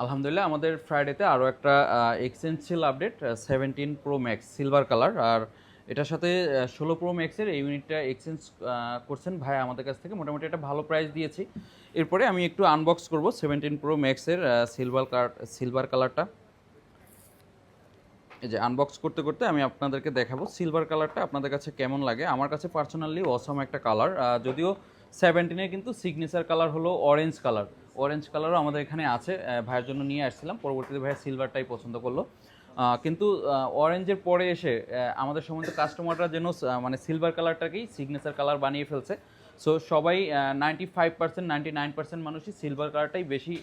আলহামদুলিল্লাহ আমাদের ফ্রাইডেতে আরও একটা এক্সচেঞ্জ ছিল update 17 Pro Max silver colour. আর এটার সাথে 16 প্রো ম্যাক্সের এই ইউনিটটা এক্সচেঞ্জ করছেন ভাই আমাদের কাছ থেকে, মোটামুটি একটা ভালো প্রাইস দিয়েছি। এরপরে আমি একটু আনবক্স করব 17 প্রো ম্যাক্সের সিলভার কালারটা। এই যে আনবক্স করতে করতে আমি আপনাদেরকে দেখাবো সিলভার কালারটা আপনাদের কাছে কেমন লাগে। আমার কাছে পার্সোনালি অসম একটা কালার, যদিও 17-এর কিন্তু সিগনেচার কালার হলো অরেঞ্জ কালার। অরেঞ্জ কালারও আমাদের এখানে আছে, ভাইয়ের জন্য নিয়ে আসছিলাম, পরবর্তীতে ভাইয়া সিলভারটাই পছন্দ করলো। কিন্তু অরেঞ্জের পরে এসে আমাদের সমস্ত কাস্টমাররা যেন মানে সিলভার কালারটাকেই সিগনেচার কালার বানিয়ে ফেলছে। সো সবাই 95%, 99% মানুষই সিলভার কালারটাই বেশি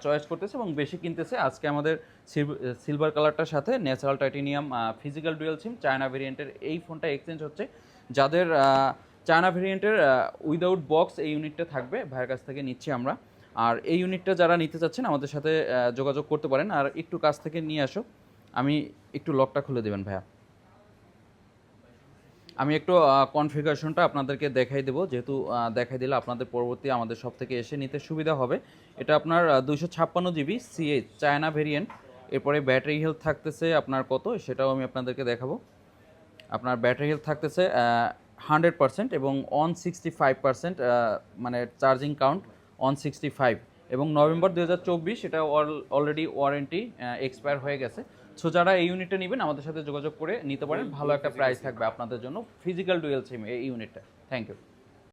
চয়েস করতেছে এবং বেশি কিনতেছে। আজকে আমাদের সিলভার কালারটার সাথে ন্যাচারাল টাইটেনিয়াম ফিজিক্যাল ডুয়েল সিম চায়না ভেরিয়েন্টের এই ফোনটা এক্সচেঞ্জ হচ্ছে। যাদের চায়না ভেরিয়েন্টের উইদাউট বক্স এই ইউনিটটা থাকবে ভাইয়ের কাছ থেকে নিচ্ছি আমরা। আর এই ইউনিটটা যারা নিতে চাচ্ছেন আমাদের সাথে যোগাযোগ করতে পারেন। আর একটু কাছ থেকে নিয়ে আসো, আমি একটু লকটা খুলে দেবেন ভাইয়া। আমি একটু কনফিগারেশনটা আপনাদেরকে দেখাই দেবো, যেহেতু দেখাই দিলে আপনাদের পরবর্তী আমাদের সব থেকে এসে নিতে সুবিধা হবে। এটা আপনার 256 জিবি সিএইচ চায়না ভেরিয়েন্ট। এরপরে ব্যাটারি হেলথ থাকতেছে আপনার কত সেটাও আমি আপনাদেরকে দেখাবো। আপনার ব্যাটারি হেলথ থাকতেছে 100% এবং 165%, মানে চার্জিং কাউন্ট 165। এবং নভেম্বর 2024 এটা অলরেডি ওয়ারেন্টি এক্সপায়ার হয়ে গেছে। সো যারা এই ইউনিটটা নেবেন আমাদের সাথে যোগাযোগ করে নিতে পারেন, ভালো একটা প্রাইস থাকবে আপনাদের জন্য ফিজিক্যাল ডুয়েল সিম এই ইউনিটটা। Thank you.